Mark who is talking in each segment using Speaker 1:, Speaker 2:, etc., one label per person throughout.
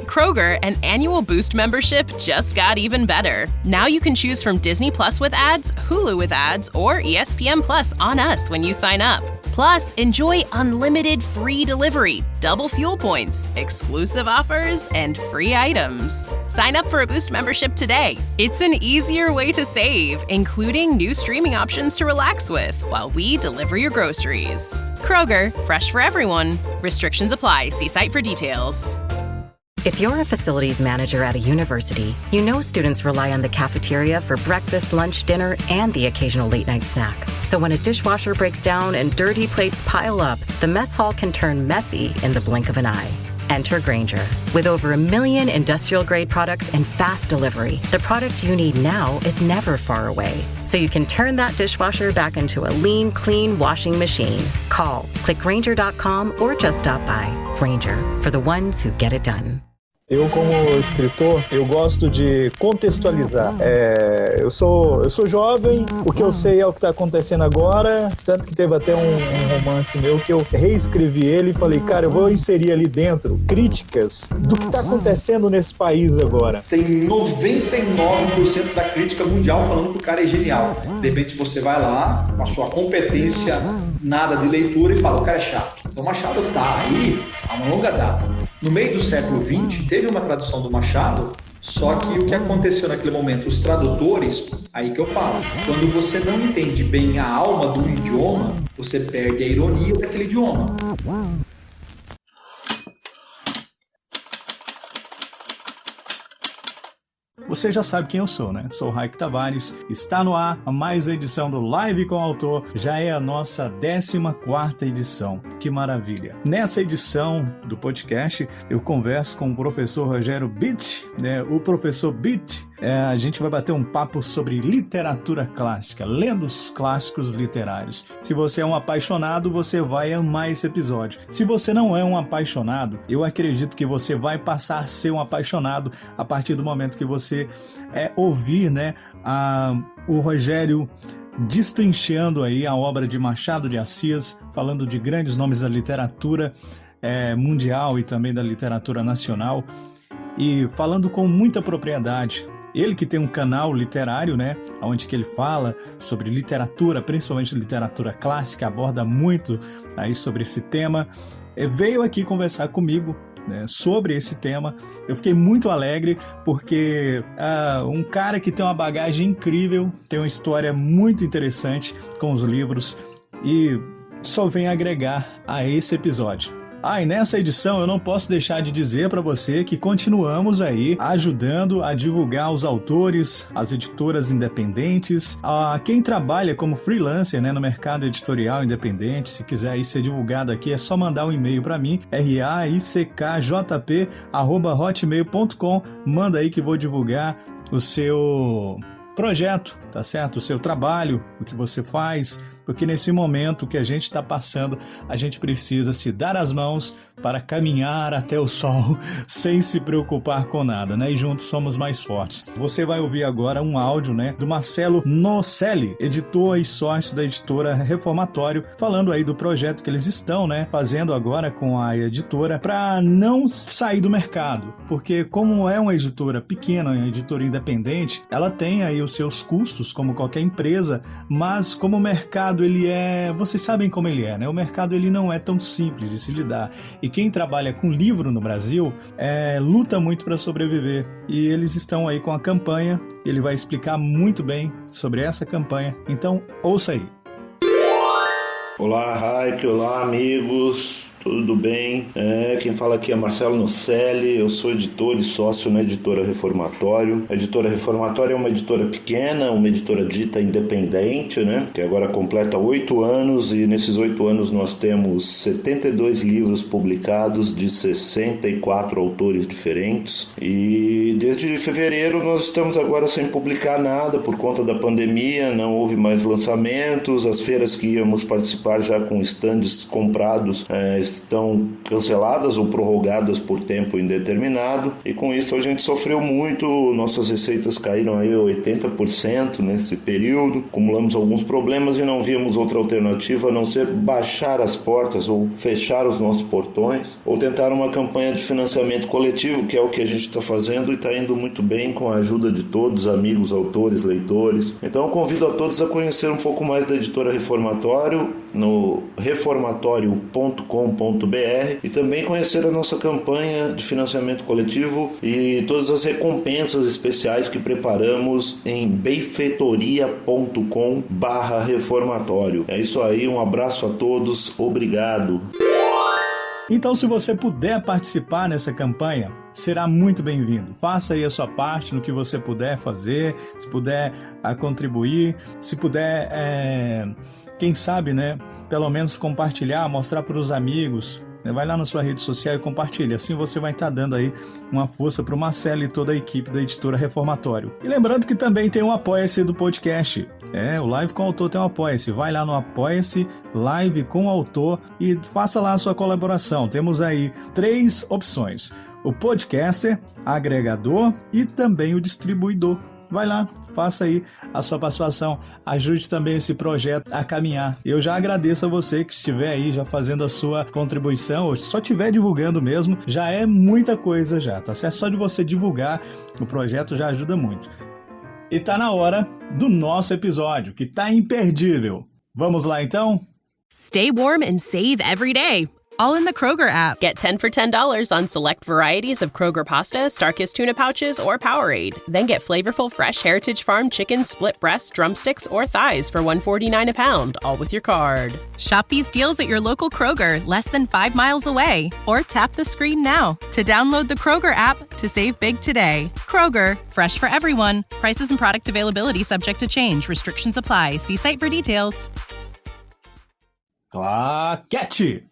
Speaker 1: At Kroger, an annual Boost membership just got even better. Now you can choose from Disney Plus with ads, Hulu with ads, or ESPN Plus on us when you sign up. Plus, enjoy unlimited free delivery, double fuel points, exclusive offers, and free items. Sign up for a Boost membership today. It's an easier way to save, including new streaming options to relax with while we deliver your groceries. Kroger, fresh for everyone. Restrictions apply. See site for details.
Speaker 2: If you're a facilities manager at a university, you know students rely on the cafeteria for breakfast, lunch, dinner, and the occasional late-night snack. So when a dishwasher breaks down and dirty plates pile up, the mess hall can turn messy in the blink of an eye. Enter Grainger. With over 1 million industrial-grade products and fast delivery, the product you need now is never far away. So you can turn that dishwasher back into a lean, clean washing machine. Call, click Grainger.com, or just stop by. Grainger, for the ones who get it done.
Speaker 3: Eu, como escritor, eu gosto de contextualizar. Eu sou jovem, o que eu sei é o que está acontecendo agora, tanto que teve até um romance meu que eu reescrevi ele e falei, cara, eu vou inserir ali dentro críticas do que está acontecendo nesse país agora.
Speaker 4: Tem 99% da crítica mundial falando que o cara é genial. De repente você vai lá, com a sua competência nada de leitura e fala, o cara é chato. Então Machado tá aí há uma longa data. No meio do século XX, teve uma tradução do Machado, só que o que aconteceu naquele momento, os tradutores, aí que eu falo, quando você não entende bem a alma do idioma, você perde a ironia daquele idioma.
Speaker 5: Você já sabe quem eu sou, né? Sou o Raik Tavares, está no ar a mais uma edição do Live com o Autor, já é a nossa 14ª edição, que maravilha! Nessa edição do podcast, eu converso com o professor Rogério Bitt, né? O professor Bitt, a gente vai bater um papo sobre literatura clássica, lendo os clássicos literários. Se você é um apaixonado, você vai amar esse episódio. Se você não é um apaixonado, eu acredito que você vai passar a ser um apaixonado a partir do momento que você ouvir, né, o Rogério destrinchando aí a obra de Machado de Assis, falando de grandes nomes da literatura mundial e também da literatura nacional, e falando com muita propriedade. Ele que tem um canal literário, né, onde que ele fala sobre literatura, principalmente literatura clássica, aborda muito aí sobre esse tema, veio aqui conversar comigo, né, sobre esse tema. Eu fiquei muito alegre porque um cara que tem uma bagagem incrível, tem uma história muito interessante com os livros e só vem agregar a esse episódio. E nessa edição eu não posso deixar de dizer para você que continuamos aí ajudando a divulgar os autores, as editoras independentes, quem trabalha como freelancer, né, no mercado editorial independente. Se quiser aí ser divulgado aqui, é só mandar um e-mail para mim, raickjp@hotmail.com. Manda aí que vou divulgar o seu projeto, tá certo? O seu trabalho, o que você faz, porque nesse momento que a gente está passando, a gente precisa se dar as mãos para caminhar até o sol sem se preocupar com nada, né? E juntos somos mais fortes. Você vai ouvir agora um áudio, né, do Marcelo Nocelli, editor e sócio da editora Reformatório, falando aí do projeto que eles estão, né, fazendo agora com a editora para não sair do mercado, porque como é uma editora pequena, uma editora independente, ela tem aí os seus custos como qualquer empresa, mas como o mercado ele vocês sabem como ele é, né? O mercado ele não é tão simples de se lidar. E quem trabalha com livro no Brasil luta muito para sobreviver. E eles estão aí com a campanha. Ele vai explicar muito bem sobre essa campanha. Então, ouça aí.
Speaker 6: Olá, Raik, olá, amigos. Tudo bem? Quem fala aqui é Marcelo Nocelli, eu sou editor e sócio na editora Reformatório. A editora Reformatório é uma editora pequena, uma editora dita independente, né? Que agora completa 8 anos e nesses 8 anos nós temos 72 livros publicados de 64 autores diferentes. E desde fevereiro nós estamos agora sem publicar nada por conta da pandemia, não houve mais lançamentos, as feiras que íamos participar já com estandes comprados estão canceladas ou prorrogadas por tempo indeterminado, e com isso a gente sofreu muito, nossas receitas caíram aí 80% nesse período, acumulamos alguns problemas e não víamos outra alternativa a não ser baixar as portas ou fechar os nossos portões, ou tentar uma campanha de financiamento coletivo, que é o que a gente está fazendo e está indo muito bem com a ajuda de todos, amigos, autores, leitores. Então eu convido a todos a conhecer um pouco mais da Editora Reformatório no reformatório.com.br e também conhecer a nossa campanha de financiamento coletivo e todas as recompensas especiais que preparamos em benfeitoria.com/reformatório. É isso aí, um abraço a todos, obrigado.
Speaker 5: Então, se você puder participar nessa campanha, será muito bem-vindo. Faça aí a sua parte no que você puder fazer, se puder contribuir, se puder, quem sabe, né, pelo menos compartilhar, mostrar para os amigos. Vai lá na sua rede social e compartilha. Assim você vai estar dando aí uma força para o Marcelo e toda a equipe da Editora Reformatório. E lembrando que também tem um Apoia-se do podcast. O Live com o Autor tem um Apoia-se. Vai lá no Apoia-se, Live com o Autor, e faça lá a sua colaboração. Temos aí 3 opções: o podcaster, agregador e também o distribuidor. Vai lá, faça aí a sua participação, ajude também esse projeto a caminhar. Eu já agradeço a você que estiver aí já fazendo a sua contribuição, ou só estiver divulgando mesmo, já é muita coisa já, tá certo? Só de você divulgar o projeto já ajuda muito. E tá na hora do nosso episódio, que tá imperdível. Vamos lá então?
Speaker 1: Stay warm and save every day. All in the Kroger app. Get 10 for $10 on select varieties of Kroger pasta, Starkist tuna pouches, or Powerade. Then get flavorful fresh Heritage Farm chicken split breast, drumsticks, or thighs for $1.49 a pound, all with your card. Shop these deals at your local Kroger, less than 5 miles away. Or tap the screen now to download the Kroger app to save big today. Kroger, fresh for everyone. Prices and product availability subject to change. Restrictions apply. See site for details.
Speaker 5: Claquete!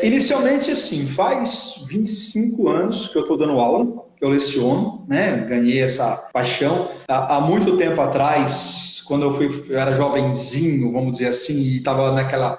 Speaker 4: Inicialmente, assim, faz 25 anos que eu estou dando aula, que eu leciono, né? Ganhei essa paixão. Há muito tempo atrás, quando eu era jovenzinho, vamos dizer assim, e estava naquela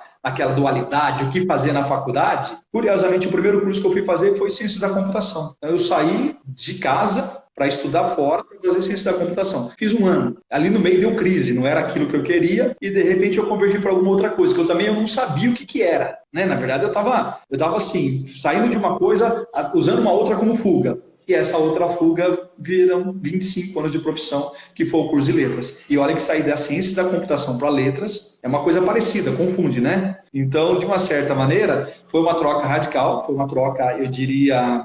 Speaker 4: dualidade, o que fazer na faculdade, curiosamente, o primeiro curso que eu fui fazer foi Ciências da Computação. Então, eu saí de casa para estudar fora, para fazer ciência da computação. Fiz um ano. Ali no meio deu crise, não era aquilo que eu queria, e de repente eu convergi para alguma outra coisa, que eu também não sabia o que era. Né? Na verdade, eu estava assim, saindo de uma coisa, usando uma outra como fuga. E essa outra fuga viram 25 anos de profissão, que foi o curso de letras. E olha que sair da ciência da computação para letras é uma coisa parecida, confunde, né? Então, de uma certa maneira, foi uma troca radical, foi uma troca, eu diria,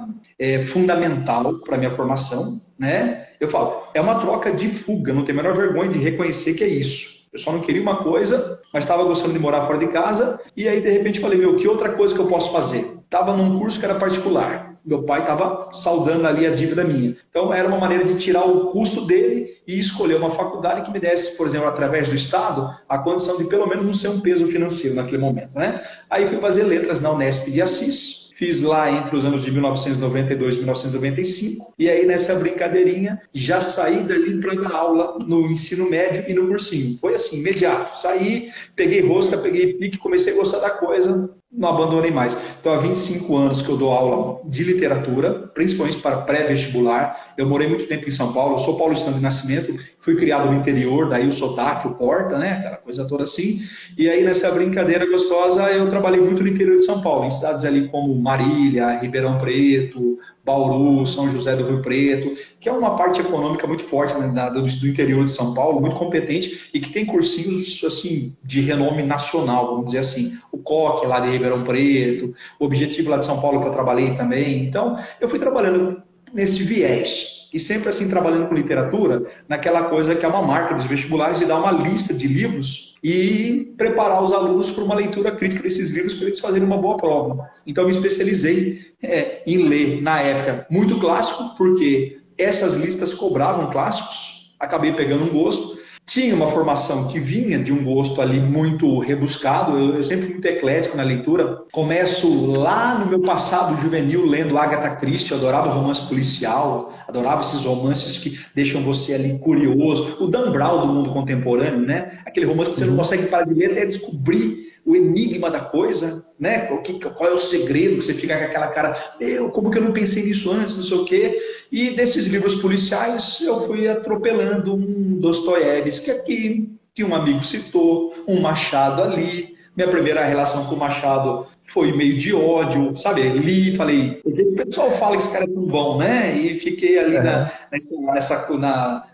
Speaker 4: fundamental para a minha formação, né? Eu falo, é uma troca de fuga, não tenho a menor vergonha de reconhecer que é isso. Eu só não queria uma coisa, mas estava gostando de morar fora de casa, e aí, de repente, falei, que outra coisa que eu posso fazer? Estava num curso que era particular. Meu pai estava saldando ali a dívida minha. Então, era uma maneira de tirar o custo dele e escolher uma faculdade que me desse, por exemplo, através do Estado, a condição de pelo menos não ser um peso financeiro naquele momento, né? Aí fui fazer letras na Unesp de Assis, fiz lá entre os anos de 1992 e 1995, e aí nessa brincadeirinha já saí dali para dar aula no ensino médio e no cursinho. Foi assim, imediato. Saí, peguei rosca, peguei pique, comecei a gostar da coisa, não abandonei mais. Então, há 25 anos que eu dou aula de literatura, principalmente para pré-vestibular. Eu morei muito tempo em São Paulo, eu sou paulistano de nascimento, fui criado no interior, daí o sotaque, o porta, né? Aquela coisa toda assim. E aí, nessa brincadeira gostosa, eu trabalhei muito no interior de São Paulo, em cidades ali como Marília, Ribeirão Preto, Bauru, São José do Rio Preto, que é uma parte econômica muito forte, né, do interior de São Paulo, muito competente e que tem cursinhos assim, de renome nacional, vamos dizer assim. O COC lá de Ribeirão Preto, o Objetivo lá de São Paulo que eu trabalhei também. Então, eu fui trabalhando nesse viés. E sempre assim, trabalhando com literatura, naquela coisa que é uma marca dos vestibulares, de dar uma lista de livros e preparar os alunos para uma leitura crítica desses livros para eles fazerem uma boa prova. Então, eu me especializei em ler, na época, muito clássico, porque essas listas cobravam clássicos, acabei pegando um gosto. Tinha uma formação que vinha de um gosto ali muito rebuscado, eu sempre fui muito eclético na leitura. Começo lá no meu passado juvenil lendo Agatha Christie, eu adorava romance policial, Adorava esses romances que deixam você ali curioso. O Dan Brown do mundo contemporâneo, né? Aquele romance que você não consegue parar de ler até descobrir o enigma da coisa, né? Qual é o segredo, que você fica com aquela cara, como que eu não pensei nisso antes, não sei o quê. E desses livros policiais eu fui atropelando um Dostoiévski aqui, que um amigo citou, um Machado ali. Minha primeira relação com o Machado foi meio de ódio, sabe? Li e falei, o que o pessoal fala que esse cara é tão bom, né? E fiquei ali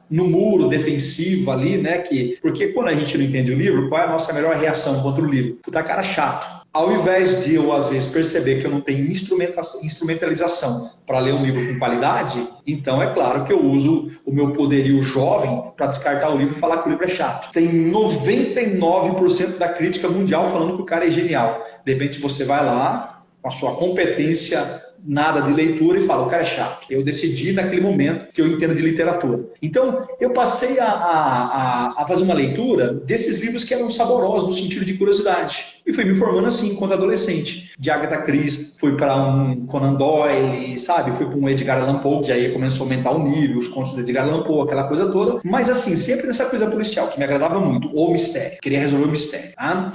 Speaker 4: no muro defensivo ali, né? Porque quando a gente não entende o livro, qual é a nossa melhor reação contra o livro? Puta cara chato. Ao invés de eu, às vezes, perceber que eu não tenho instrumentalização para ler um livro com qualidade, então é claro que eu uso o meu poderio jovem para descartar o livro e falar que o livro é chato. Tem 99% da crítica mundial falando que o cara é genial. De repente você vai lá, com a sua competência nada de leitura e fala, o cara é chato. Eu decidi naquele momento que eu entendo de literatura. Então, eu passei a fazer uma leitura desses livros que eram saborosos no sentido de curiosidade. E fui me formando assim, enquanto adolescente. De Agatha Christie, fui para um Conan Doyle, sabe? Fui para um Edgar Allan Poe, que aí começou a aumentar o nível, os contos do Edgar Allan Poe, aquela coisa toda. Mas assim, sempre nessa coisa policial, que me agradava muito. Ou mistério. Queria resolver o mistério, tá?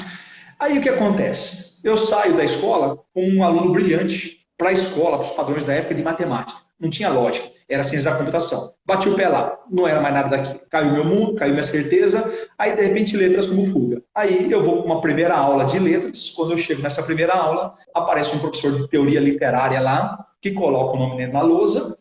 Speaker 4: Aí o que acontece? Eu saio da escola com um aluno brilhante para a escola, para os padrões da época de matemática. Não tinha lógica, era ciência da computação. Bati o pé lá, não era mais nada daquilo. Caiu meu mundo, caiu minha certeza, aí de repente letras como fuga. Aí eu vou para uma primeira aula de letras, quando eu chego nessa primeira aula, aparece um professor de teoria literária lá, que coloca o nome dele na lousa,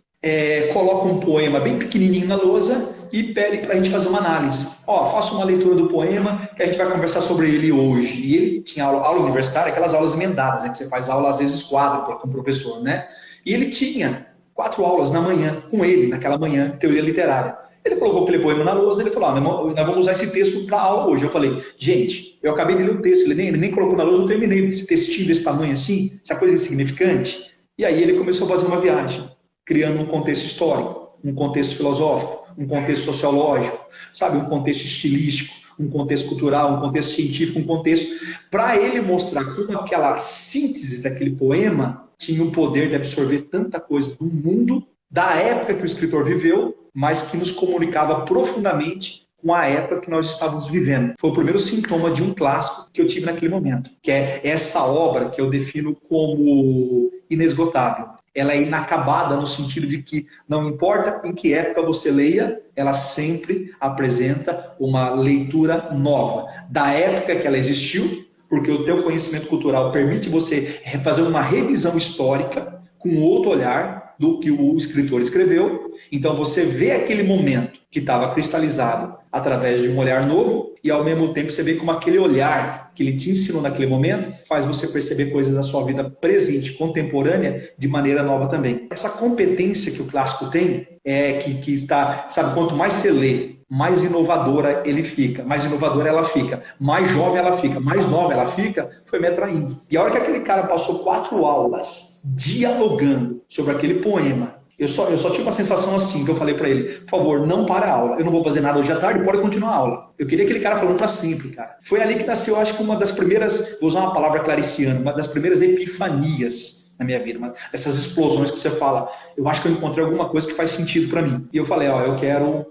Speaker 4: coloca um poema bem pequenininho na lousa, e pede para a gente fazer uma análise. Faça uma leitura do poema que a gente vai conversar sobre ele hoje. E ele tinha aula universitária, aquelas aulas emendadas, né, que você faz aula às vezes quádrupla com o professor, né? E ele tinha 4 aulas na manhã com ele, naquela manhã, de teoria literária. Ele colocou aquele poema na lousa, ele falou, nós vamos usar esse texto para aula hoje. Eu falei, gente, eu acabei de ler o texto, ele nem colocou na lousa, eu terminei esse textinho desse tamanho assim, essa coisa insignificante. E aí ele começou a fazer uma viagem, criando um contexto histórico, um contexto filosófico, um contexto sociológico, sabe, um contexto estilístico, um contexto cultural, um contexto científico, um contexto, para ele mostrar como aquela síntese daquele poema tinha o poder de absorver tanta coisa do mundo, da época que o escritor viveu, mas que nos comunicava profundamente com a época que nós estávamos vivendo. Foi o primeiro sintoma de um clássico que eu tive naquele momento, que é essa obra que eu defino como inesgotável. Ela é inacabada no sentido de que não importa em que época você leia, ela sempre apresenta uma leitura nova. Da época que ela existiu, porque o teu conhecimento cultural permite você fazer uma revisão histórica com outro olhar do que o escritor escreveu. Então você vê aquele momento que estava cristalizado através de um olhar novo e ao mesmo tempo você vê como aquele olhar que ele te ensinou naquele momento faz você perceber coisas da sua vida presente, contemporânea, de maneira nova também. Essa competência que o clássico tem é que está, sabe, quanto mais você lê, mais inovadora ele fica, mais inovadora ela fica, mais jovem ela fica, mais nova ela fica, foi me atraindo. E a hora que aquele cara passou 4 aulas dialogando sobre aquele poema, eu só tive uma sensação assim, que eu falei pra ele, por favor, não para a aula, eu não vou fazer nada hoje à tarde, pode continuar a aula. Eu queria aquele cara falando pra sempre, cara. Foi ali que nasceu, acho que uma das primeiras, vou usar uma palavra clariciana, uma das primeiras epifanias na minha vida, essas explosões que você fala, eu acho que eu encontrei alguma coisa que faz sentido pra mim. E eu falei, eu quero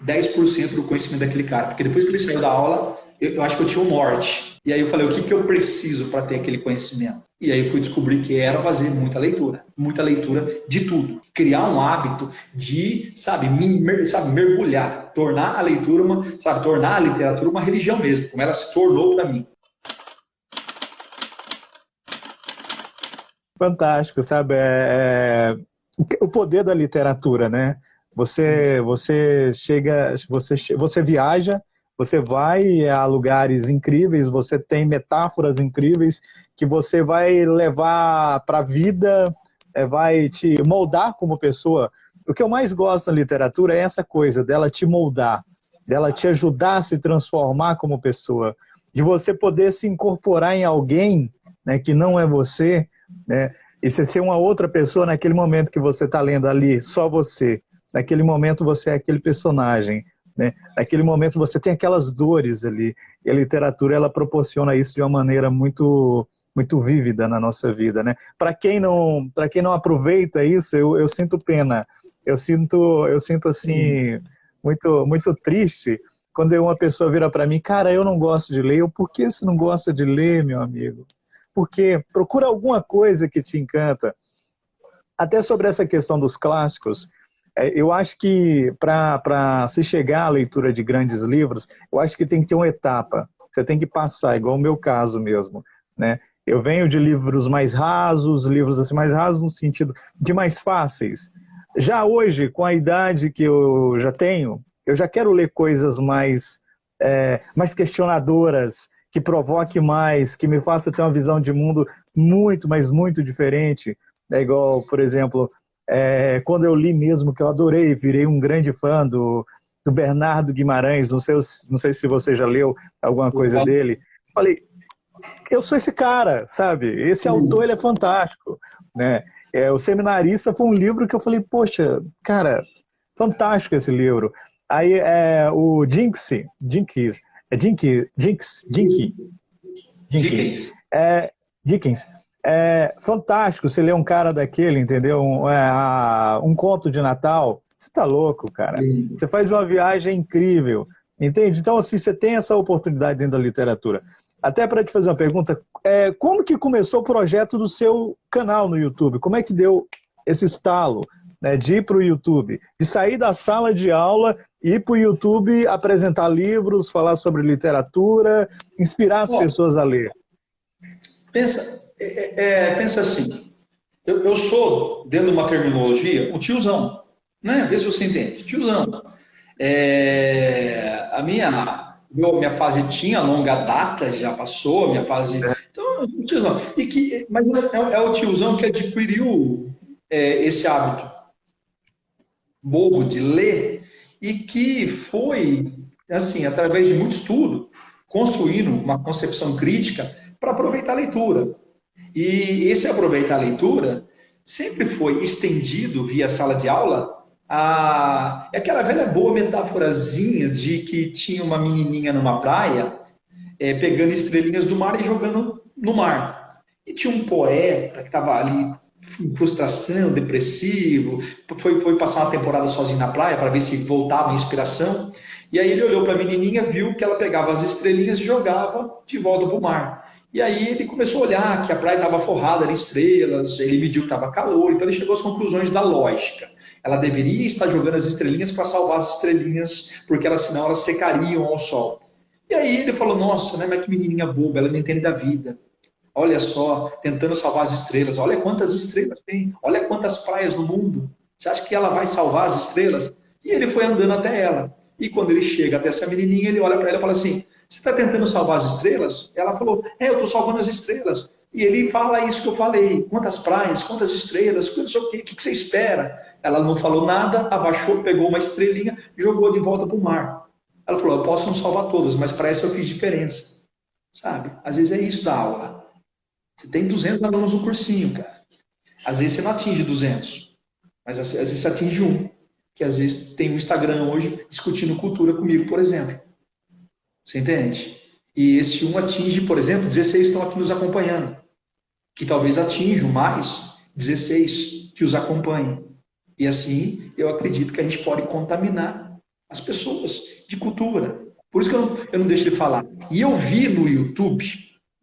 Speaker 4: 10% do conhecimento daquele cara, porque depois que ele saiu da aula, eu acho que eu tinha um norte. E aí eu falei, o que eu preciso para ter aquele conhecimento? E aí eu fui descobrir que era fazer muita leitura de tudo. Criar um hábito de, sabe, mergulhar, tornar a leitura tornar a literatura uma religião mesmo, como ela se tornou para mim.
Speaker 3: Fantástico, sabe? O poder da literatura, né? Você viaja, você vai a lugares incríveis, você tem metáforas incríveis que você vai levar para a vida, vai te moldar como pessoa. O que eu mais gosto na literatura é essa coisa dela te moldar, dela te ajudar a se transformar como pessoa, de você poder se incorporar em alguém, né, que não é você, né, e você ser uma outra pessoa naquele momento que você está lendo ali, só você. Naquele momento você é aquele personagem, né? Naquele momento você tem aquelas dores ali. E a literatura, ela proporciona isso de uma maneira muito, muito vívida na nossa vida, né? Para quem não aproveita isso, eu sinto pena. Eu sinto assim, muito triste quando uma pessoa vira para mim, cara, eu não gosto de ler. Por que você não gosta de ler, meu amigo? Porque procura alguma coisa que te encanta. Até sobre essa questão dos clássicos, eu acho que para se chegar à leitura de grandes livros, eu acho que tem que ter uma etapa. Você tem que passar, igual o meu caso mesmo, né? Eu venho de livros mais rasos, livros assim mais rasos no sentido de mais fáceis. Já hoje, com a idade que eu já tenho, eu já quero ler coisas mais questionadoras, que provoque mais, que me faça ter uma visão de mundo muito, mas muito diferente. É igual, por exemplo, quando eu li mesmo, que eu adorei, virei um grande fã do Bernardo Guimarães, não sei se você já leu alguma coisa dele. Falei, eu sou esse cara, sabe? Esse autor, ele é fantástico, né? O Seminarista foi um livro que eu falei, poxa, cara, fantástico esse livro. Aí o Dinkins, fantástico você ler um cara daquele, entendeu? Um conto de Natal. Você tá louco, cara. Você faz uma viagem incrível, entende? Então, assim, você tem essa oportunidade dentro da literatura. Até para te fazer uma pergunta, como que começou o projeto do seu canal no YouTube? Como é que deu esse estalo, né, de ir para o YouTube? De sair da sala de aula, ir para o YouTube, apresentar livros, falar sobre literatura, inspirar as pessoas a ler?
Speaker 4: Pensa assim, eu sou, dentro de uma terminologia, um tiozão, né? Vê se você entende, tiozão. A minha fase tinha longa data, já passou, minha fase... Então, tiozão. Mas é o tiozão que adquiriu esse hábito bobo de ler e que foi, assim, através de muito estudo, construindo uma concepção crítica para aproveitar a leitura. E esse aproveitar a leitura sempre foi estendido via sala de aula aquela velha boa metáforazinha de que tinha uma menininha numa praia pegando estrelinhas do mar e jogando no mar. E tinha um poeta que estava ali em frustração, depressivo, foi passar uma temporada sozinho na praia para ver se voltava a inspiração. E aí ele olhou para a menininha, viu que ela pegava as estrelinhas e jogava de volta para o mar. E aí ele começou a olhar que a praia estava forrada de estrelas, ele mediu que estava calor, então ele chegou às conclusões da lógica. Ela deveria estar jogando as estrelinhas para salvar as estrelinhas, porque senão elas secariam ao sol. E aí ele falou, nossa, né, mas que menininha boba, ela não entende da vida. Olha só, tentando salvar as estrelas, olha quantas estrelas tem, olha quantas praias no mundo. Você acha que ela vai salvar as estrelas? E ele foi andando até ela. E quando ele chega até essa menininha, ele olha para ela e fala assim, você está tentando salvar as estrelas? Ela falou, eu estou salvando as estrelas. E ele fala isso que eu falei, quantas praias, quantas estrelas, o que você espera? Ela não falou nada, abaixou, pegou uma estrelinha, jogou de volta para o mar. Ela falou, eu posso não salvar todas, mas para essa eu fiz diferença. Sabe? Às vezes é isso da aula. Você tem 200 alunos no cursinho, cara. Às vezes você não atinge 200, mas às vezes você atinge um. Que às vezes tem um Instagram hoje discutindo cultura comigo, por exemplo. Você entende? E esse um atinge, por exemplo, 16 estão aqui nos acompanhando. Que talvez atinjam mais 16 que os acompanhem. E assim, eu acredito que a gente pode contaminar as pessoas de cultura. Por isso que eu não deixo de falar. E eu vi no YouTube,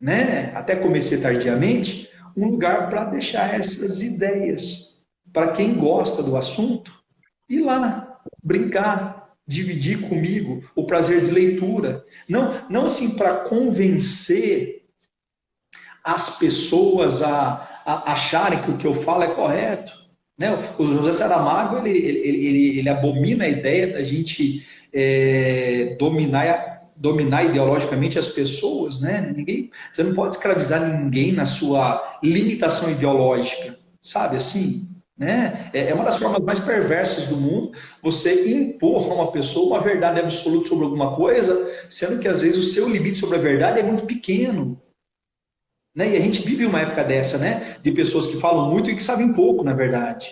Speaker 4: né, até comecei tardiamente, um lugar para deixar essas ideias. Para quem gosta do assunto, ir lá, brincar, dividir comigo o prazer de leitura. Não assim para convencer as pessoas a acharem que o que eu falo é correto. Né? O José Saramago, ele abomina a ideia da gente dominar ideologicamente as pessoas. Né? Você não pode escravizar ninguém na sua limitação ideológica. Sabe assim? Né? É uma das formas mais perversas do mundo você impor a uma pessoa uma verdade absoluta sobre alguma coisa, sendo que às vezes o seu limite sobre a verdade é muito pequeno. Né? E a gente vive uma época dessa, né? De pessoas que falam muito e que sabem pouco, na verdade.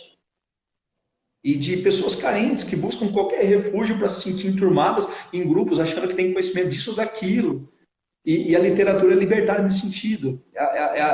Speaker 4: E de pessoas carentes que buscam qualquer refúgio para se sentir enturmadas em grupos, achando que tem conhecimento disso ou daquilo. E a literatura é libertária nesse sentido.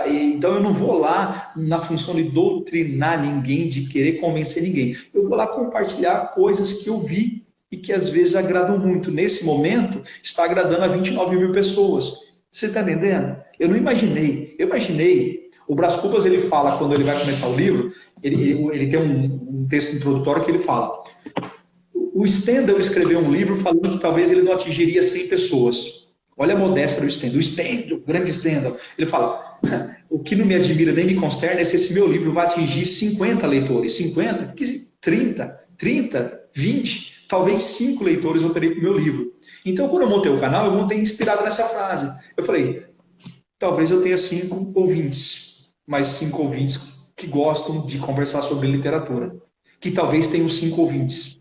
Speaker 4: Então eu não vou lá na função de doutrinar ninguém, de querer convencer ninguém. Eu vou lá compartilhar coisas que eu vi e que às vezes agradam muito. Nesse momento, está agradando a 29 mil pessoas. Você está entendendo? Eu não imaginei. Eu imaginei. O Brás Cubas, ele fala, quando ele vai começar o livro, ele tem um texto introdutório que ele fala: o Stendhal escreveu um livro falando que talvez ele não atingiria 100 pessoas. Olha a modéstia do Stendhal. O Stendhal, o grande Stendhal, ele fala: o que não me admira nem me consterna é se esse meu livro vai atingir 50 leitores. 50? 30, 20, talvez 5 leitores eu terei com o meu livro. Então, quando eu montei o canal, eu montei inspirado nessa frase. Eu falei, talvez eu tenha 5 ouvintes, mas 5 ouvintes que gostam de conversar sobre literatura. Que talvez tenham 5 ouvintes.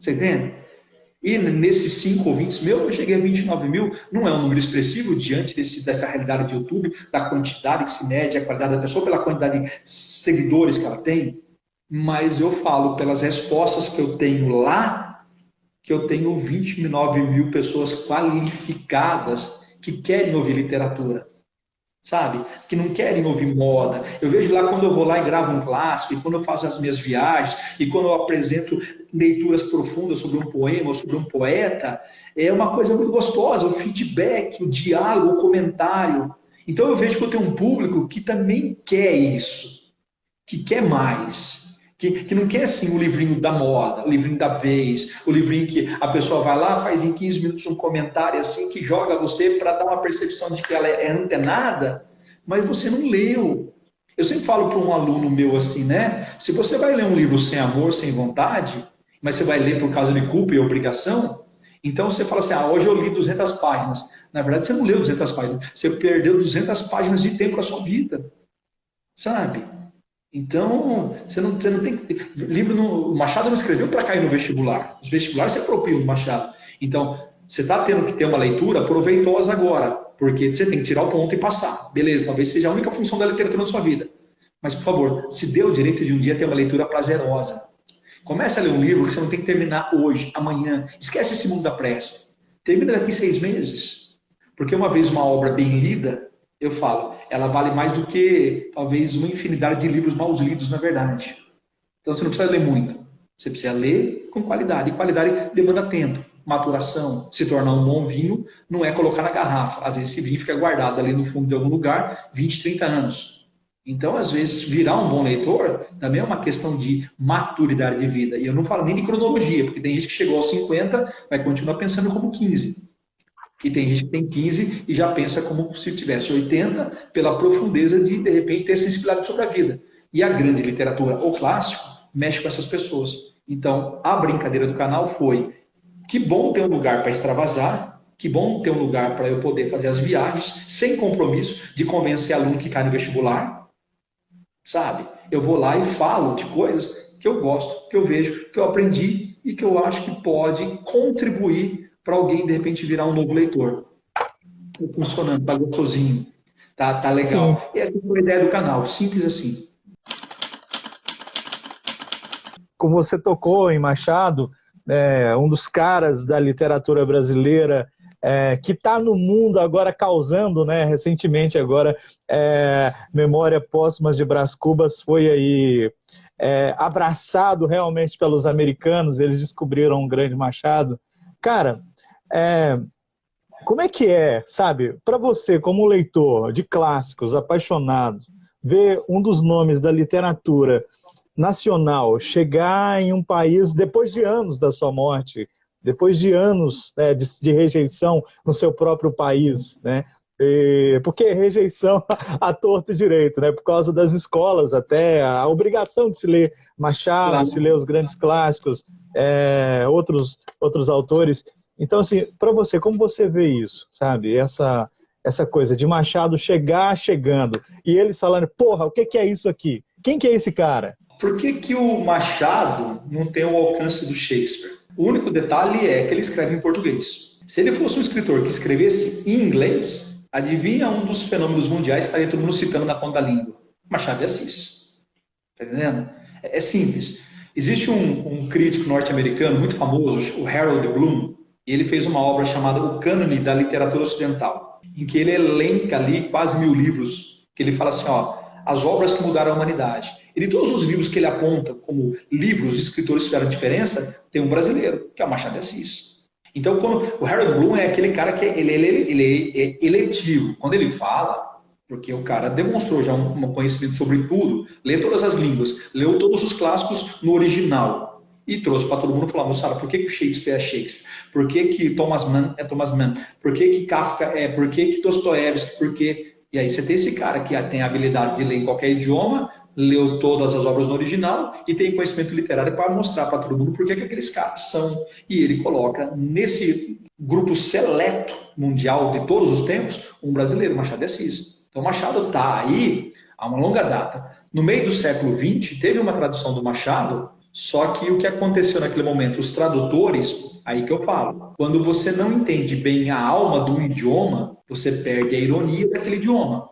Speaker 4: Você entende? E nesses 5 ouvintes meus, eu cheguei a 29 mil. Não é um número expressivo diante dessa realidade de YouTube, da quantidade que se mede, a qualidade da pessoa, pela quantidade de seguidores que ela tem. Mas eu falo, pelas respostas que eu tenho lá, que eu tenho 29 mil pessoas qualificadas que querem ouvir literatura. Sabe? Que não querem ouvir moda. Eu vejo lá quando eu vou lá e gravo um clássico, e quando eu faço as minhas viagens, e quando eu apresento leituras profundas sobre um poema ou sobre um poeta, é uma coisa muito gostosa, o feedback, o diálogo, o comentário. Então eu vejo que eu tenho um público que também quer isso, que quer mais. Que não quer, assim, o livrinho da moda, o livrinho da vez, o livrinho que a pessoa vai lá, faz em 15 minutos um comentário assim, que joga você para dar uma percepção de que ela é antenada, mas você não leu. Eu sempre falo para um aluno meu assim, né? Se você vai ler um livro sem amor, sem vontade, mas você vai ler por causa de culpa e obrigação, então você fala assim, hoje eu li 200 páginas. Na verdade, você não leu 200 páginas, você perdeu 200 páginas de tempo da sua vida, sabe? Então, você não tem que... O Machado não escreveu para cair no vestibular. Os vestibulares se apropriam do Machado. Então, você está tendo que ter uma leitura proveitosa agora, porque você tem que tirar o ponto e passar. Beleza, talvez seja a única função da literatura na sua vida. Mas, por favor, se dê o direito de um dia ter uma leitura prazerosa. Comece a ler um livro que você não tem que terminar hoje, amanhã. Esquece esse mundo da pressa. Termina daqui 6 meses. Porque uma vez uma obra bem lida, eu falo, ela vale mais do que, talvez, uma infinidade de livros mal lidos, na verdade. Então, você não precisa ler muito. Você precisa ler com qualidade. E qualidade demanda tempo, maturação. Se tornar um bom vinho não é colocar na garrafa. Às vezes, esse vinho fica guardado ali no fundo de algum lugar 20, 30 anos. Então, às vezes, virar um bom leitor também é uma questão de maturidade de vida. E eu não falo nem de cronologia, porque tem gente que chegou aos 50, vai continuar pensando como 15. E tem gente que tem 15 e já pensa como se tivesse 80, pela profundeza de repente, ter sensibilidade sobre a vida. E a grande literatura, o clássico, mexe com essas pessoas. Então, a brincadeira do canal foi: que bom ter um lugar para extravasar, que bom ter um lugar para eu poder fazer as viagens, sem compromisso de convencer aluno que cai no vestibular, sabe? Eu vou lá e falo de coisas que eu gosto, que eu vejo, que eu aprendi e que eu acho que pode contribuir para alguém, de repente, virar um novo leitor. Tá funcionando, tá gostosinho, tá legal. Sim. E essa foi a ideia do canal, simples assim.
Speaker 3: Como você tocou em Machado, um dos caras da literatura brasileira que está no mundo agora causando, né, recentemente agora, Memória Póstumas de Brás Cubas foi aí abraçado realmente pelos americanos, eles descobriram um grande Machado. Cara, como é que sabe, para você como leitor de clássicos, apaixonado, ver um dos nomes da literatura nacional chegar em um país depois de anos da sua morte, depois de anos de rejeição no seu próprio país, né? Porque rejeição à torta e direito, né? Por causa das escolas, até a obrigação de se ler Machado, claro, se ler os grandes clássicos, outros autores. Então, assim, para você, como você vê isso, sabe? Essa coisa de Machado chegando, e eles falando, porra, o que é isso aqui? Quem que é esse cara?
Speaker 4: Por que o Machado não tem o alcance do Shakespeare? O único detalhe é que ele escreve em português. Se ele fosse um escritor que escrevesse em inglês, adivinha um dos fenômenos mundiais que estaria todo mundo citando na ponta da língua? Machado de Assis. Tá entendendo? É simples. Existe um crítico norte-americano muito famoso, o Harold Bloom. ele fez uma obra chamada O Cânone da Literatura Ocidental, em que ele elenca ali quase 1000 livros, que ele fala assim, as obras que mudaram a humanidade. E de todos os livros que ele aponta como livros de escritores que fizeram diferença, tem um brasileiro, que é o Machado de Assis. Então, o Harold Bloom é aquele cara que ele é eletivo. Quando ele fala, porque o cara demonstrou já um conhecimento sobre tudo, lê todas as línguas, leu todos os clássicos no original, e trouxe para todo mundo falar, moçada, por que o Shakespeare é Shakespeare? Por que Thomas Mann é Thomas Mann? Por que Kafka é? Por que Dostoiévski? Por que... E aí você tem esse cara que tem a habilidade de ler em qualquer idioma, leu todas as obras no original e tem conhecimento literário para mostrar para todo mundo por que aqueles caras são. E ele coloca nesse grupo seleto mundial de todos os tempos um brasileiro, Machado de Assis. Então Machado está aí há uma longa data. No meio do século XX teve uma tradução do Machado, só que o que aconteceu naquele momento, os tradutores, aí que eu falo, quando você não entende bem a alma de um idioma, você perde a ironia daquele idioma.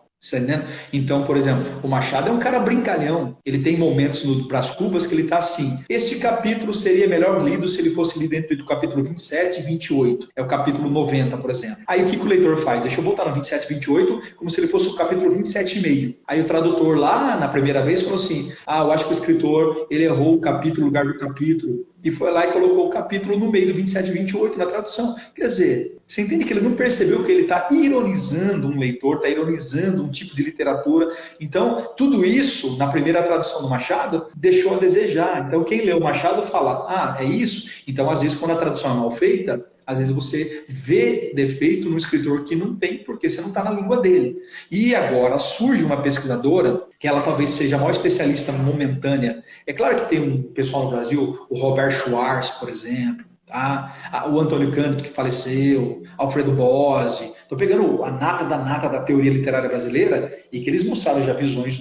Speaker 4: Então, por exemplo, o Machado é um cara brincalhão. Ele tem momentos no Brás Cubas que ele está assim. Este capítulo seria melhor lido se ele fosse lido dentro do capítulo 27 e 28. É o capítulo 90, por exemplo. Aí o que o leitor faz? Deixa eu botar no 27 e 28 como se ele fosse o capítulo 27,5. Aí o tradutor lá, na primeira vez, falou assim, eu acho que o escritor ele errou o capítulo no lugar do capítulo. E foi lá e colocou o capítulo no meio do 27 e 28 na tradução. Quer dizer, você entende que ele não percebeu que ele está ironizando um leitor, está ironizando um tipo de literatura. Então, tudo isso, na primeira tradução do Machado, deixou a desejar. Então, quem lê o Machado fala, é isso? Então, às vezes, quando a tradução é mal feita, às vezes você vê defeito no escritor que não tem, porque você não está na língua dele. E agora surge uma pesquisadora, que ela talvez seja a maior especialista momentânea. É claro que tem um pessoal no Brasil, o Robert Schwartz, por exemplo, tá? O Antônio Cândido, que faleceu, Alfredo Bozzi. Estou pegando a nata da teoria literária brasileira e que eles mostraram já visões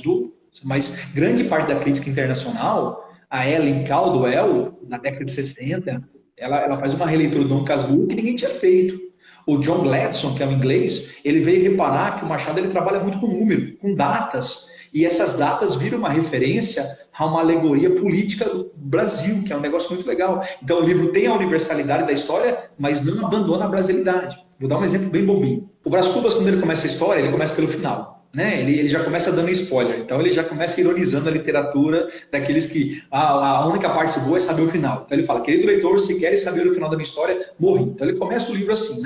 Speaker 4: mas grande parte da crítica internacional, a Ellen Caldwell, na década de 60, ela faz uma releitura do Dom Casmurro que ninguém tinha feito. O John Gladstone, que é um inglês, ele veio reparar que o Machado ele trabalha muito com número, com datas, e essas datas viram uma referência a uma alegoria política do Brasil, que é um negócio muito legal. Então o livro tem a universalidade da história, mas não abandona a brasilidade. Vou dar um exemplo bem bobinho. O Brás Cubas, quando ele começa a história, ele começa pelo final. Ele já começa dando spoiler, então ele já começa ironizando a literatura daqueles que a única parte boa é saber o final. Então ele fala, querido leitor, se queres saber o final da minha história, morri. Então ele começa o livro assim,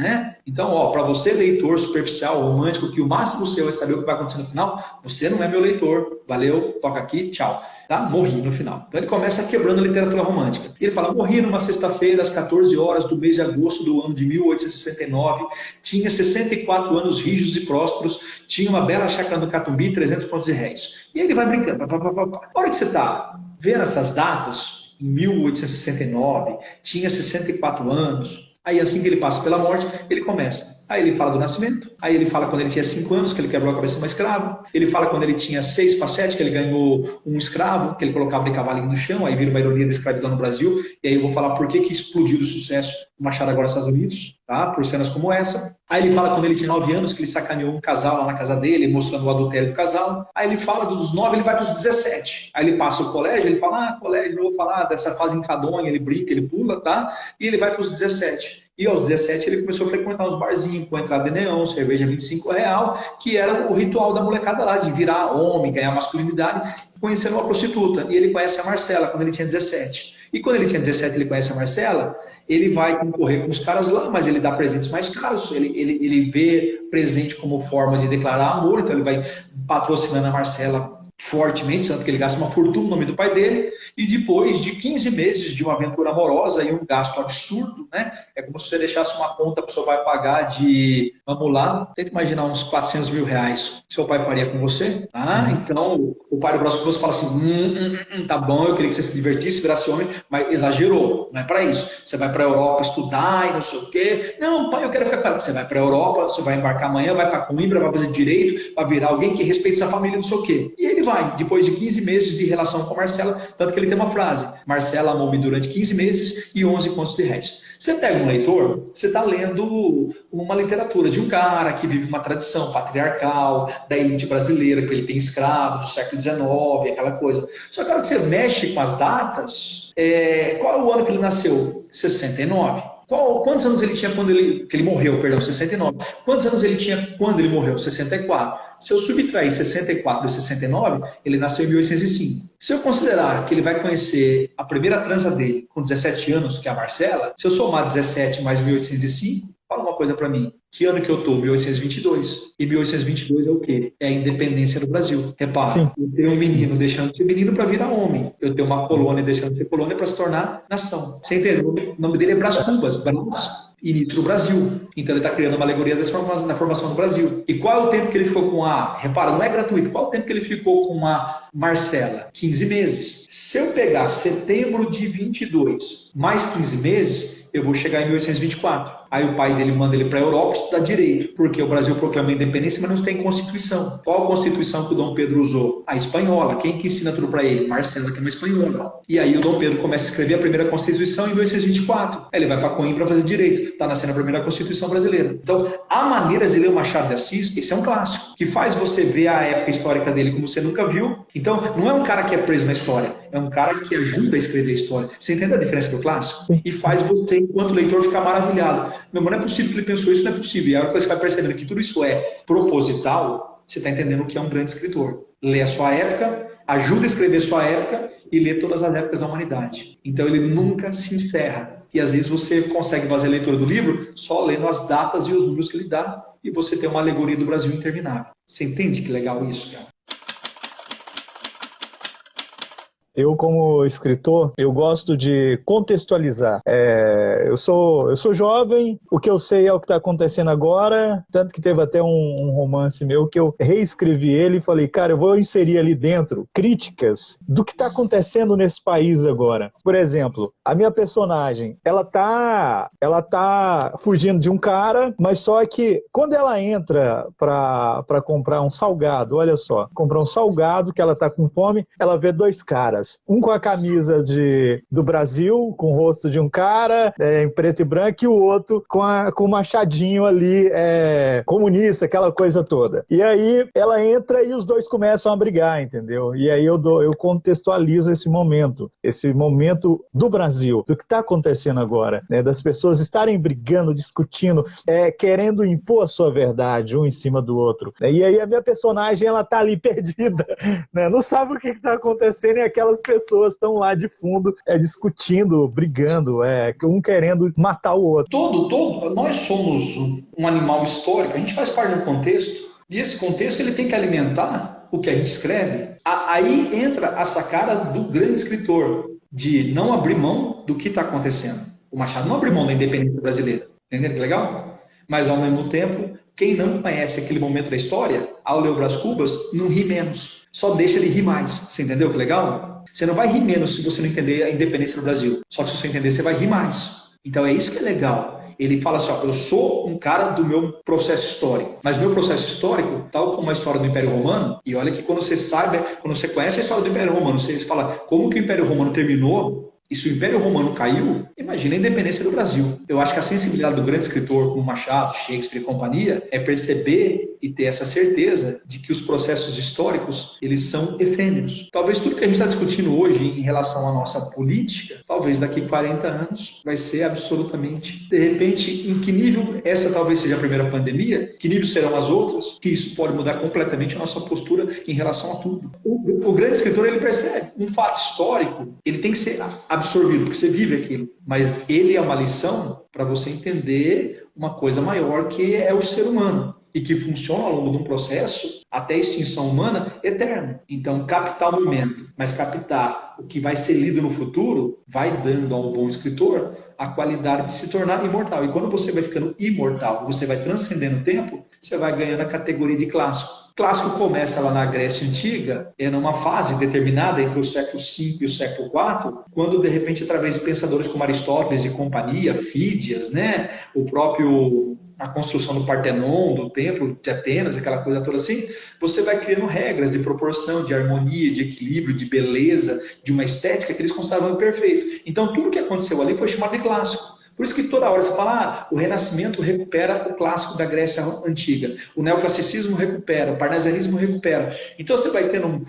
Speaker 4: Então, para você leitor superficial, romântico, que o máximo seu é saber o que vai acontecer no final, você não é meu leitor, valeu, toca aqui, tchau. Tá? Morri no final. Então ele começa quebrando a literatura romântica. Ele fala, morri numa sexta-feira, às 14 horas do mês de agosto do ano de 1869, tinha 64 anos rígidos e prósperos, tinha uma bela chácara no Catumbi, 300 contos de réis. E aí ele vai brincando. A hora que você está vendo essas datas, em 1869, tinha 64 anos, aí assim que ele passa pela morte, ele começa. Aí ele fala do nascimento, aí ele fala quando ele tinha 5 anos, que ele quebrou a cabeça de uma escrava, ele fala quando ele tinha 6 para 7, que ele ganhou um escravo, que ele colocava de cavalinho no chão, aí vira uma ironia da escravidão no Brasil, e aí eu vou falar por que explodiu o sucesso do Machado agora nos Estados Unidos, tá? Por cenas como essa. Aí ele fala quando ele tinha 9 anos, que ele sacaneou um casal lá na casa dele, mostrando o adultério do casal. Aí ele fala dos 9, ele vai para os 17. Aí ele passa o colégio, ele fala, colégio, não vou falar dessa fase enfadonha, ele brinca, ele pula, tá? E ele vai para os 17. E aos 17 ele começou a frequentar uns barzinhos com entrada de neon, cerveja R$25, que era o ritual da molecada lá, de virar homem, ganhar masculinidade, conhecendo uma prostituta. E ele conhece a Marcela quando ele tinha 17. E quando ele tinha 17 ele conhece a Marcela, ele vai concorrer com os caras lá, mas ele dá presentes mais caros, ele vê presente como forma de declarar amor, então ele vai patrocinando a Marcela fortemente, tanto que ele gasta uma fortuna no nome do pai dele, e depois de 15 meses de uma aventura amorosa e um gasto absurdo, é como se você deixasse uma conta, a pessoa vai pagar de, vamos lá, tenta imaginar uns 400 mil reais, seu pai faria com você, tá? Então o pai do Brás Cubas fala assim, tá bom, eu queria que você se divertisse, virasse homem, mas exagerou, não é para isso, você vai para a Europa estudar e não sei o quê, não pai, eu quero ficar com ela, você vai para a Europa, você vai embarcar amanhã, vai para Coimbra, vai fazer direito, vai virar alguém que respeite sua família, não sei o quê, e ele vai, depois de 15 meses de relação com a Marcela, tanto que ele tem uma frase, Marcela amou-me durante 15 meses e 11 contos de réis. Você pega um leitor, você está lendo uma literatura de um cara que vive uma tradição patriarcal, da elite brasileira, que ele tem escravo do século XIX, aquela coisa. Só que a hora que você mexe com as datas, qual é o ano que ele nasceu? 69. Quantos anos ele tinha quando ele morreu, perdão, 69. Quantos anos ele tinha quando ele morreu? 64. Se eu subtrair 64 e 69, ele nasceu em 1805. Se eu considerar que ele vai conhecer a primeira transa dele com 17 anos, que é a Marcela, se eu somar 17 mais 1805, fala uma coisa para mim. Que ano que eu tô? 1822. E 1822 é o quê? É a independência do Brasil. Repara,
Speaker 3: Sim.
Speaker 4: eu tenho um menino deixando de ser menino para virar homem. Eu tenho uma colônia deixando de ser colônia para se tornar nação. Você entendeu? O nome dele é Brás Cubas. Brás, início do Brasil. Então ele está criando uma alegoria da formação do Brasil. E qual é o tempo que ele ficou com a... Repara, não é gratuito. Qual é o tempo que ele ficou com a Marcela? 15 meses. Se eu pegar setembro de 22 mais 15 meses, eu vou chegar em 1824. Aí o pai dele manda ele para a Europa estudar direito, porque o Brasil proclama a independência, mas não tem Constituição. Qual a Constituição que o Dom Pedro usou? A espanhola. Quem que ensina tudo para ele? Marcela, que é uma espanhola. E aí o Dom Pedro começa a escrever a primeira Constituição em 1824. Aí ele vai para Coimbra fazer direito. Está nascendo a primeira Constituição brasileira. Então, há maneiras de ler o Machado de Assis, esse é um clássico, que faz você ver a época histórica dele como você nunca viu. Então, não é um cara que é preso na história, é um cara que ajuda a escrever a história. Você entende a diferença do clássico? E faz você, enquanto leitor, ficar maravilhado. Meu irmão, não é possível que ele pensou isso, não é possível. E a hora que você vai percebendo que tudo isso é proposital, você está entendendo que é um grande escritor. Lê a sua época, ajuda a escrever sua época e lê todas as épocas da humanidade. Então ele nunca se encerra. E às vezes você consegue fazer a leitura do livro só lendo as datas e os números que ele dá e você tem uma alegoria do Brasil interminável. Você entende que legal isso, cara?
Speaker 3: Eu, como escritor, eu gosto de contextualizar. Eu sou jovem, o que eu sei é o que está acontecendo agora, tanto que teve até um romance meu que eu reescrevi ele e falei, cara, eu vou inserir ali dentro críticas do que está acontecendo nesse país agora. Por exemplo, a minha personagem, ela tá fugindo de um cara, mas só que quando ela entra para comprar um salgado, olha só, comprar um salgado que ela tá com fome, ela vê dois caras. Um com a camisa do Brasil, com o rosto de um cara, em preto e branco, e o outro com o machadinho ali, comunista, aquela coisa toda. E aí ela entra e os dois começam a brigar, entendeu? E aí eu contextualizo esse momento do Brasil, do que está acontecendo agora, né? Das pessoas estarem brigando, discutindo, querendo impor a sua verdade um em cima do outro. E aí a minha personagem, ela tá ali perdida, né? Não sabe o que está acontecendo e aquelas pessoas estão lá de fundo discutindo, brigando, um querendo matar o outro.
Speaker 4: Nós somos um animal histórico, a gente faz parte de um contexto, e esse contexto ele tem que alimentar o que a gente escreve. Aí entra a sacada do grande escritor, de não abrir mão do que está acontecendo. O Machado não abriu mão da independência brasileira, entendeu que legal? Mas ao mesmo tempo, quem não conhece aquele momento da história, ao ler o Brás Cubas, não ri menos, só deixa ele rir mais. Você entendeu que legal? Você não vai rir menos se você não entender a independência do Brasil. Só que se você entender, você vai rir mais. Então é isso que é legal. Ele fala assim, eu sou um cara do meu processo histórico. Mas meu processo histórico, tal como a história do Império Romano, e olha que quando você conhece a história do Império Romano, você fala como que o Império Romano terminou, e se o Império Romano caiu, imagina a independência do Brasil. Eu acho que a sensibilidade do grande escritor como Machado, Shakespeare e companhia é perceber e ter essa certeza de que os processos históricos, eles são efêmeros. Talvez tudo que a gente está discutindo hoje em relação à nossa política, talvez daqui a 40 anos vai ser absolutamente, de repente, em que nível essa talvez seja a primeira pandemia, que nível serão as outras, que isso pode mudar completamente a nossa postura em relação a tudo. O grande escritor, ele percebe um fato histórico, ele tem que ser absorvido, porque você vive aquilo. Mas ele é uma lição para você entender uma coisa maior que é o ser humano e que funciona ao longo de um processo até a extinção humana eterno. Então, captar o momento, mas captar o que vai ser lido no futuro, vai dando ao bom escritor a qualidade de se tornar imortal. E quando você vai ficando imortal, você vai transcendendo o tempo, você vai ganhando a categoria de clássico. O clássico começa lá na Grécia Antiga, numa fase determinada entre o século V e o século IV, quando, de repente, através de pensadores como Aristóteles e companhia, Fídias, né, a construção do Partenon, do templo de Atenas, aquela coisa toda assim, você vai criando regras de proporção, de harmonia, de equilíbrio, de beleza, de uma estética que eles consideravam perfeito. Então, tudo que aconteceu ali foi chamado de clássico. Por isso que toda hora você fala, o Renascimento recupera o clássico da Grécia Antiga, o neoclassicismo recupera, o parnasianismo recupera. Então você vai tendo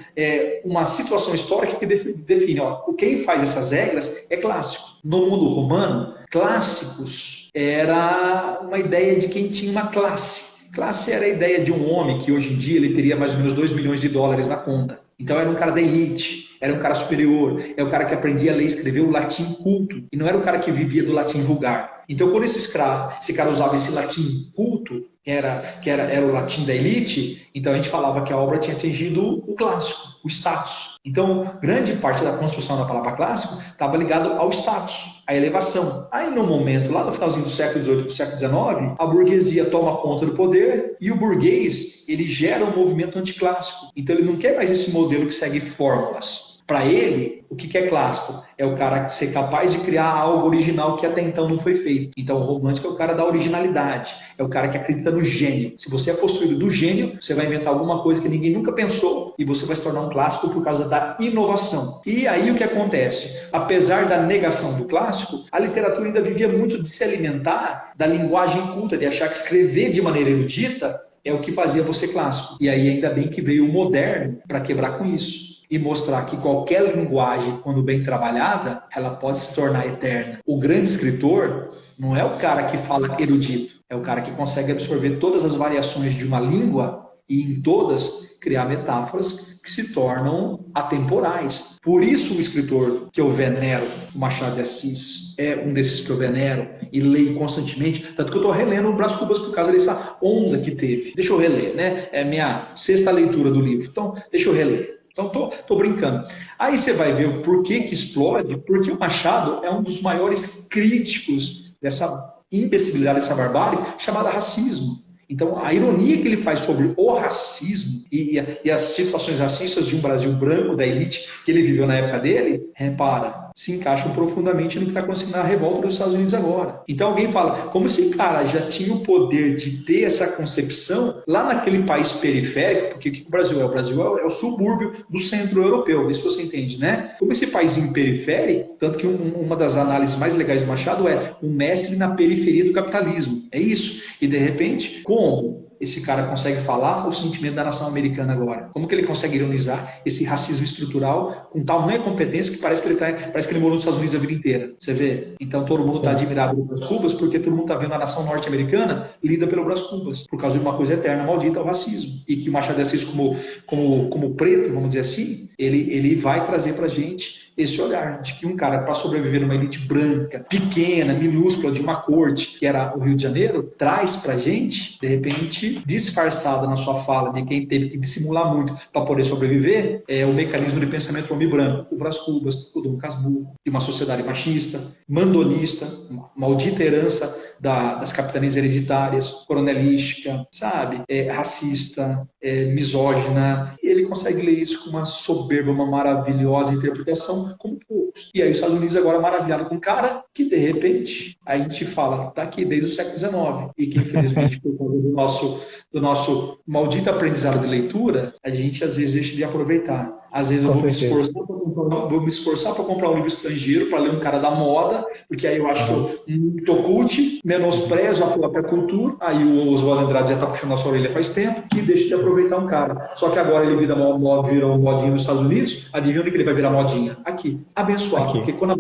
Speaker 4: uma situação histórica que define, quem faz essas regras é clássico. No mundo romano, clássicos era uma ideia de quem tinha uma classe. Classe era a ideia de um homem que hoje em dia ele teria mais ou menos $2 milhões na conta. Então era um cara da elite, era um cara superior, é o cara que aprendia a ler e escrever o latim culto, e não era o cara que vivia do latim vulgar. Então quando esse cara usava esse latim culto, que era o latim da elite, então a gente falava que a obra tinha atingido o clássico, o status. Então grande parte da construção da palavra clássico estava ligado ao status, à elevação. Aí no momento, lá no finalzinho do século XVIII do século XIX, a burguesia toma conta do poder e o burguês ele gera um movimento anticlássico. Então ele não quer mais esse modelo que segue fórmulas. Para ele, o que é clássico? É o cara ser capaz de criar algo original que até então não foi feito. Então o romântico é o cara da originalidade, é o cara que acredita no gênio. Se você é possuído do gênio, você vai inventar alguma coisa que ninguém nunca pensou e você vai se tornar um clássico por causa da inovação. E aí o que acontece? Apesar da negação do clássico, a literatura ainda vivia muito de se alimentar da linguagem culta, de achar que escrever de maneira erudita é o que fazia você clássico. E aí ainda bem que veio o moderno para quebrar com isso e mostrar que qualquer linguagem, quando bem trabalhada, ela pode se tornar eterna. O grande escritor não é o cara que fala erudito, é o cara que consegue absorver todas as variações de uma língua e em todas criar metáforas que se tornam atemporais. Por isso o escritor que eu venero, o Machado de Assis, é um desses que eu venero e leio constantemente, tanto que eu estou relendo o Brás Cubas por causa dessa onda que teve. Deixa eu reler, né? É a minha 6ª leitura do livro, então deixa eu reler. Então, tô brincando. Aí você vai ver o porquê que explode, porque o Machado é um dos maiores críticos dessa imbecilidade, dessa barbárie, chamada racismo. Então, a ironia que ele faz sobre o racismo e as situações racistas de um Brasil branco, da elite, que ele viveu na época dele, repara, se encaixam profundamente no que está acontecendo na revolta dos Estados Unidos agora. Então alguém fala, como esse cara já tinha o poder de ter essa concepção lá naquele país periférico, porque o que o Brasil é? O Brasil é o subúrbio do centro europeu, vê se você entende, né? Como esse paísinho periférico, tanto que uma das análises mais legais do Machado é um mestre na periferia do capitalismo. É isso. E de repente, como esse cara consegue falar o sentimento da nação americana agora? Como que ele consegue ironizar esse racismo estrutural com tamanha competência que parece que ele morou nos Estados Unidos a vida inteira? Você vê? Então todo mundo está admirado pelo Brás Cubas porque todo mundo está vendo a nação norte-americana lida pelo Brás Cubas por causa de uma coisa eterna, maldita, o racismo. E que o Machado de Assis, como preto, vamos dizer assim, ele vai trazer pra gente esse olhar de que um cara, para sobreviver numa elite branca, pequena, minúscula, de uma corte, que era o Rio de Janeiro, traz pra gente, de repente, disfarçada na sua fala, de quem teve que dissimular muito para poder sobreviver, o mecanismo de pensamento do homem branco, o Brás Cubas, o Dom Casmurro, de uma sociedade machista, mandonista, uma maldita herança das capitanias hereditárias, coronelística, sabe? Racista, misógina. E ele consegue ler isso com uma soberba, uma maravilhosa interpretação, como poucos. E aí os Estados Unidos agora maravilhado com um cara que, de repente, a gente fala, tá aqui desde o século XIX. E que, infelizmente, por causa do nosso maldito aprendizado de leitura, a gente, às vezes, deixa de aproveitar. Às vezes eu vou me esforçar para comprar um livro estrangeiro, para ler um cara da moda, porque aí eu acho que eu muito cult, menosprezo a própria cultura, aí o Oswaldo Andrade já está puxando a sua orelha faz tempo, que deixa de aproveitar um cara. Só que agora ele vira um modinho nos Estados Unidos, adivinha onde que ele vai virar modinha? Aqui. Abençoado, aqui. Porque quando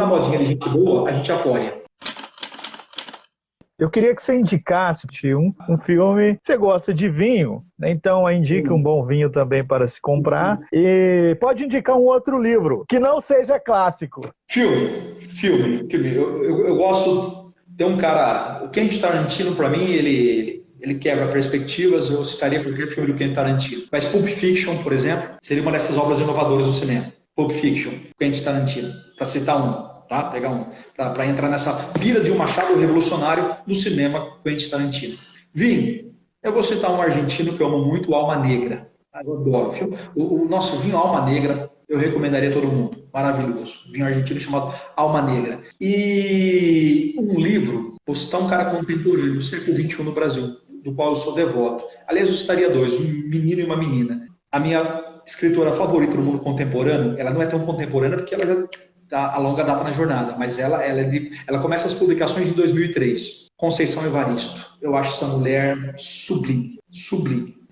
Speaker 4: a modinha é de gente boa, a gente apoia.
Speaker 3: Eu queria que você indicasse um filme. Você gosta de vinho, né? Então indique um bom vinho também para se comprar. E pode indicar um outro livro que não seja clássico.
Speaker 4: Filme. Eu gosto. Tem um cara, o Quentin Tarantino, para mim, ele quebra perspectivas. Eu citaria qualquer filme do Quentin Tarantino. Mas Pulp Fiction, por exemplo, seria uma dessas obras inovadoras do cinema. Pulp Fiction, Quentin Tarantino, para citar um. Tá? Pegar um para entrar nessa pira de um Machado revolucionário no cinema Quentin Tarantino. Vinho, eu vou citar um argentino que eu amo muito, o Alma Negra. Eu adoro. O nosso vinho Alma Negra, eu recomendaria a todo mundo. Maravilhoso. Vinho argentino chamado Alma Negra. E um livro, vou citar um cara contemporâneo do século XXI no Brasil, do qual eu sou devoto. Aliás, eu citaria dois, um menino e uma menina. A minha escritora favorita do mundo contemporâneo, ela não é tão contemporânea porque ela já a longa data na jornada, mas ela começa as publicações em 2003. Conceição Evaristo. Eu acho essa mulher sublime.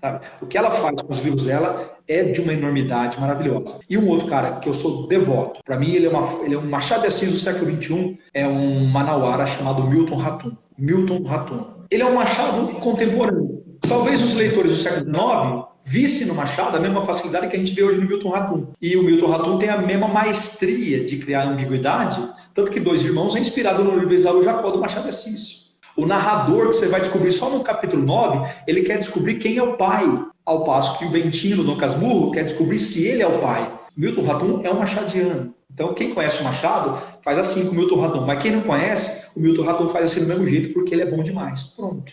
Speaker 4: sabe? O que ela faz com os livros dela é de uma enormidade maravilhosa. E um outro cara que eu sou devoto, para mim ele é um Machado de Assis do século XXI, é um manauara chamado Milton Ratum. Milton Ratum. Ele é um Machado contemporâneo. Talvez os leitores do século IX vissem no Machado a mesma facilidade que a gente vê hoje no Milton Ratum. E o Milton Ratum tem a mesma maestria de criar ambiguidade, tanto que Dois Irmãos é inspirado no livro Esaú e Jacó do Machado de Assis. O narrador, que você vai descobrir só no capítulo 9, ele quer descobrir quem é o pai, ao passo que o Bentinho do Dom Casmurro quer descobrir se ele é o pai. Milton Ratum é um machadiano. Então, quem conhece o Machado faz assim com o Milton Ratum, mas quem não conhece, o Milton Ratum faz assim do mesmo jeito, porque ele é bom demais. Pronto.